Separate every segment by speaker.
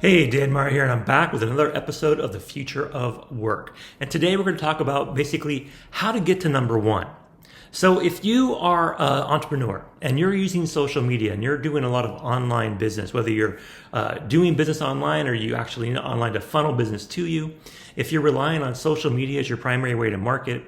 Speaker 1: Hey, Dan Meyer here, and I'm back with another episode of The Future of Work. And today we're going to talk about basically how to get to number one. So if you are an entrepreneur and you're using social media and you're doing a lot of online business, whether you're doing business online or you actually need online to funnel business to you, if you're relying on social media as your primary way to market,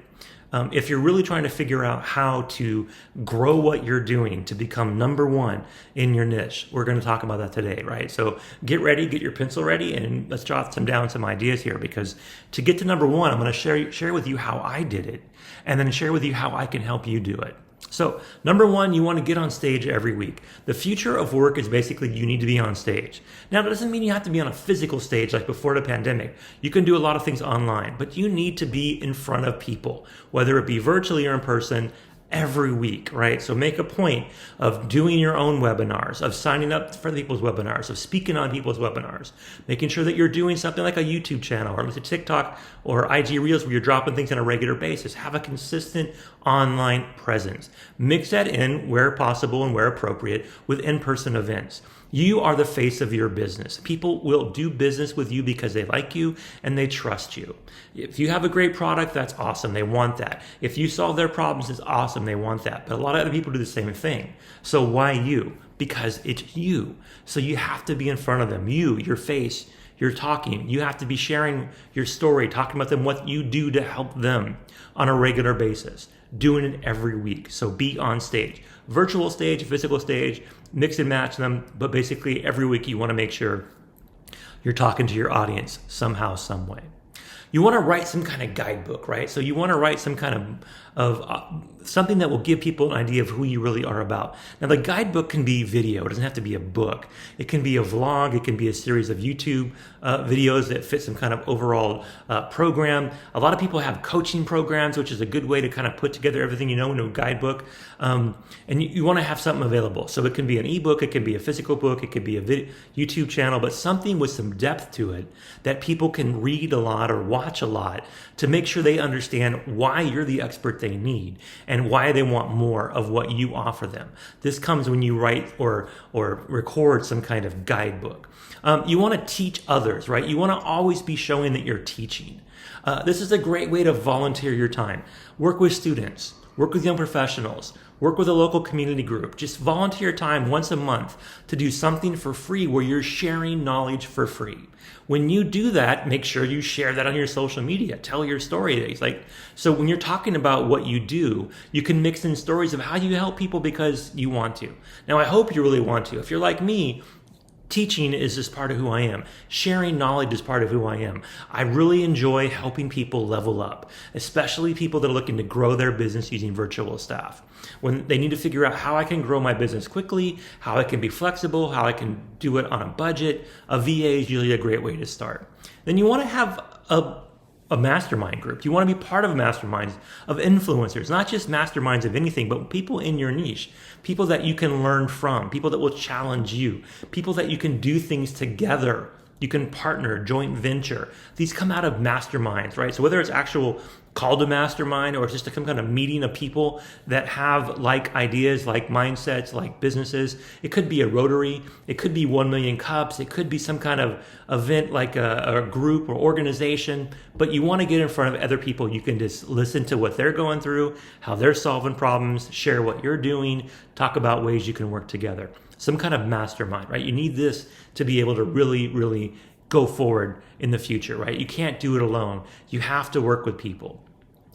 Speaker 1: if you're really trying to figure out how to grow what you're doing to become number one in your niche, we're going to talk about that today, right? So get ready, get your pencil ready, and let's jot down some ideas here, because to get to number one, I'm going to share with you how I did it, and then share with you how I can help you do it. So number one, you want to get on stage every week. The future of work is basically you need to be on stage. Now, that doesn't mean you have to be on a physical stage like before the pandemic. You can do a lot of things online, but you need to be in front of people, whether it be virtually or in person, every week, right? So make a point of doing your own webinars, of signing up for people's webinars, of speaking on people's webinars, making sure that you're doing something like a YouTube channel or like a TikTok or IG Reels where you're dropping things on a regular basis. Have a consistent online presence. Mix that in where possible and where appropriate with in-person events. You are the face of your business. People will do business with you because they like you and they trust you. If you have a great product, that's awesome. They want that. If you solve their problems, it's awesome. They want that. But a lot of other people do the same thing. So why you? Because it's you. So you have to be in front of them. You, your face, you're talking. You have to be sharing your story, talking about them, what you do to help them on a regular basis. Doing it every week. So be on stage. Virtual stage, physical stage, mix and match them. But basically every week you want to make sure you're talking to your audience somehow, some way. You want to write some kind of guidebook, right? So you want to write some kind of something that will give people an idea of who you really are about. Now, the guidebook can be video. It doesn't have to be a book. It can be a vlog. It can be a series of YouTube videos that fit some kind of overall program. A lot of people have coaching programs, which is a good way to kind of put together everything you know into a guidebook. And you want to have something available. So it can be an ebook. It can be a physical book. It could be a YouTube channel, but something with some depth to it that people can read a lot or watch a lot to make sure they understand why you're the expert they need and why they want more of what you offer them. This comes when you write or record some kind of guidebook. You want to teach others, right? You want to always be showing that you're teaching. This is a great way to volunteer your time. Work with students, work with young professionals, work with a local community group. Just volunteer time once a month to do something for free where you're sharing knowledge for free. When you do that, make sure you share that on your social media. Tell your story. So when you're talking about what you do, you can mix in stories of how you help people because you want to. Now, I hope you really want to. If you're like me, teaching is just part of who I am. Sharing knowledge is part of who I am. I really enjoy helping people level up, especially people that are looking to grow their business using virtual staff. When they need to figure out how I can grow my business quickly, how I can be flexible, how I can do it on a budget, a VA is usually a great way to start. Then you want to have a mastermind group. You want to be part of masterminds of influencers, not just masterminds of anything, but people in your niche, people that you can learn from, people that will challenge you, people that you can do things together. You can partner, joint venture. These come out of masterminds, right? So whether it's actual called a mastermind or it's just some kind of meeting of people that have like ideas, like mindsets, like businesses. It could be a Rotary. It could be 1 Million Cups. It could be some kind of event like a group or organization. But you want to get in front of other people. You can just listen to what they're going through, how they're solving problems, share what you're doing, talk about ways you can work together. Some kind of mastermind, right? You need this to be able to really, really go forward in the future, right? You can't do it alone. You have to work with people.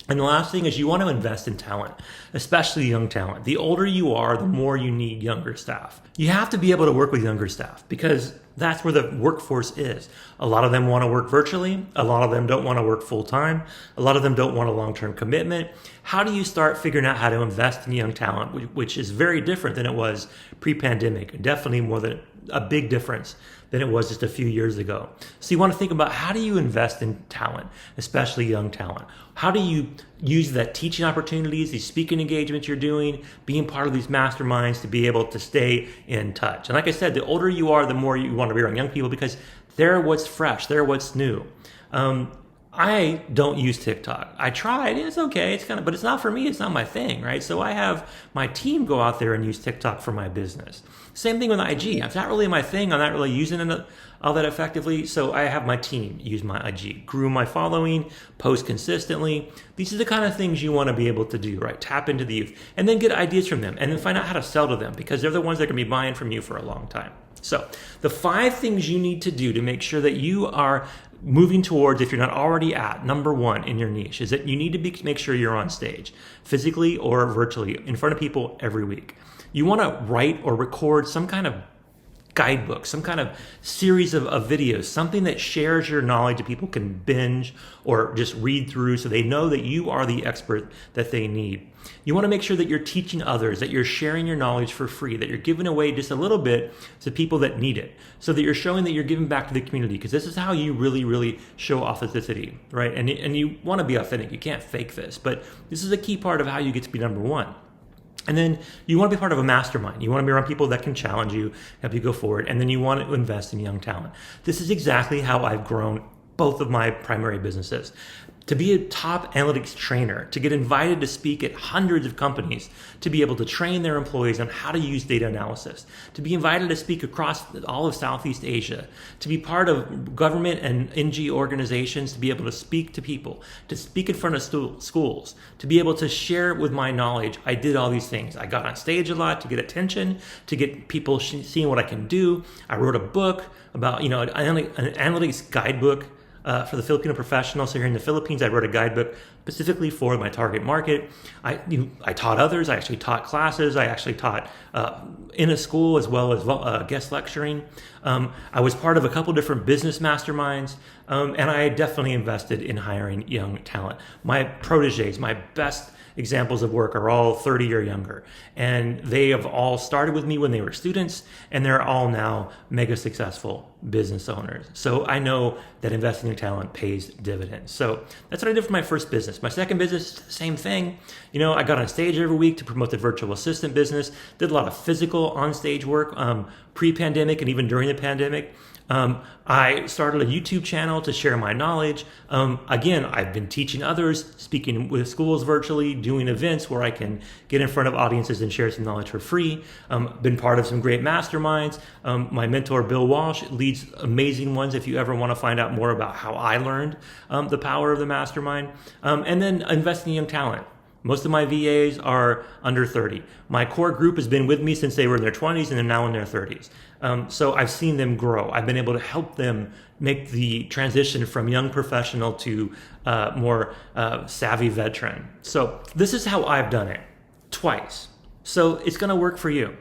Speaker 1: And the last thing is you want to invest in talent, especially young talent. The older you are, the more you need younger staff. You have to be able to work with younger staff because that's where the workforce is. A lot of them want to work virtually. A lot of them don't want to work full time. A lot of them don't want a long-term commitment. How do you start figuring out how to invest in young talent, which is very different than it was pre-pandemic, definitely more than a big difference than it was just a few years ago. So you want to think about how do you invest in talent, especially young talent? How do you use that teaching opportunities, these speaking engagements you're doing, being part of these masterminds to be able to stay in touch? And like I said, the older you are, the more you want to be around young people because they're what's fresh, they're what's new. I don't use TikTok. I tried, it's okay, but it's not for me, it's not my thing, right? So I have my team go out there and use TikTok for my business. Same thing with IG. It's not really my thing, I'm not really using it all that effectively, so I have my team use my IG. Grew my following, post consistently. These are the kind of things you want to be able to do, right? Tap into the youth, and then get ideas from them, and then find out how to sell to them, because they're the ones that are going to be buying from you for a long time. So the 5 things you need to do to make sure that you are moving towards, if you're not already at number 1 in your niche, is that you need to make sure you're on stage, physically or virtually, in front of people every week. You want to write or record some kind of guidebook, some kind of series of videos, something that shares your knowledge that people can binge or just read through so they know that you are the expert that they need. You want to make sure that you're teaching others, that you're sharing your knowledge for free, that you're giving away just a little bit to people that need it, so that you're showing that you're giving back to the community, because this is how you really, really show authenticity, right? And you want to be authentic. You can't fake this, but this is a key part of how you get to be number 1. And then you want to be part of a mastermind. You want to be around people that can challenge you, help you go forward. And then you want to invest in young talent. This is exactly how I've grown both of my primary businesses. To be a top analytics trainer, to get invited to speak at hundreds of companies, to be able to train their employees on how to use data analysis, to be invited to speak across all of Southeast Asia, to be part of government and NGO organizations, to be able to speak to people, to speak in front of schools, to be able to share with my knowledge. I did all these things. I got on stage a lot to get attention, to get people seeing what I can do. I wrote a book about, an analytics guidebook for the Filipino professionals. So here in the Philippines, I wrote a guidebook specifically for my target market. I taught others. I actually taught classes. I actually taught in a school as well as guest lecturing. I was part of a couple different business masterminds, and I definitely invested in hiring young talent. My proteges, my best examples of work, are all 30 or younger, and they have all started with me when they were students, and they're all now mega successful business owners. So I know that investing in talent pays dividends. So that's what I did for my first business. My second business, same thing. I got on stage every week to promote the virtual assistant business, did a lot of physical on-stage work pre-pandemic and even during the pandemic. I started a YouTube channel to share my knowledge. Again, I've been teaching others, speaking with schools virtually, doing events where I can get in front of audiences and share some knowledge for free. Been part of some great masterminds. My mentor, Bill Walsh, leads amazing ones if you ever want to find out more about how I learned the power of the mastermind. And then investing in young talent. Most of my VAs are under 30. My core group has been with me since they were in their 20s, and they're now in their 30s. So I've seen them grow. I've been able to help them make the transition from young professional to more savvy veteran. So this is how I've done it twice. So it's going to work for you.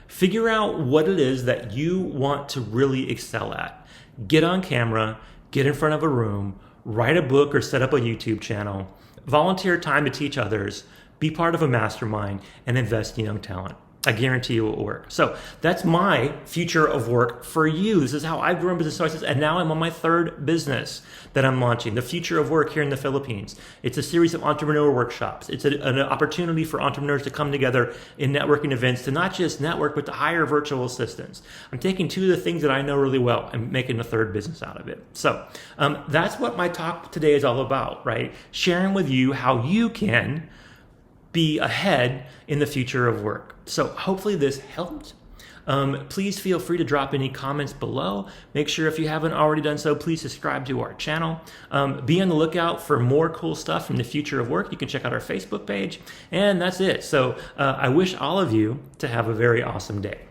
Speaker 1: Figure out what it is that you want to really excel at. Get on camera, get in front of a room, write a book or set up a YouTube channel, volunteer time to teach others, be part of a mastermind, and invest in young talent. I guarantee you it will work. So that's my future of work for you. This is how I've grown business choices, and now I'm on my 3rd business that I'm launching, the Future of Work here in the Philippines. It's a series of entrepreneur workshops. It's an opportunity for entrepreneurs to come together in networking events to not just network, but to hire virtual assistants. I'm taking 2 of the things that I know really well and making a 3rd business out of it. So that's what my talk today is all about, right? Sharing with you how you can be ahead in the future of work. So hopefully this helped. Please feel free to drop any comments below. Make sure if you haven't already done so, please subscribe to our channel. Be on the lookout for more cool stuff from the future of work. You can check out our Facebook page. And that's it. So I wish all of you to have a very awesome day.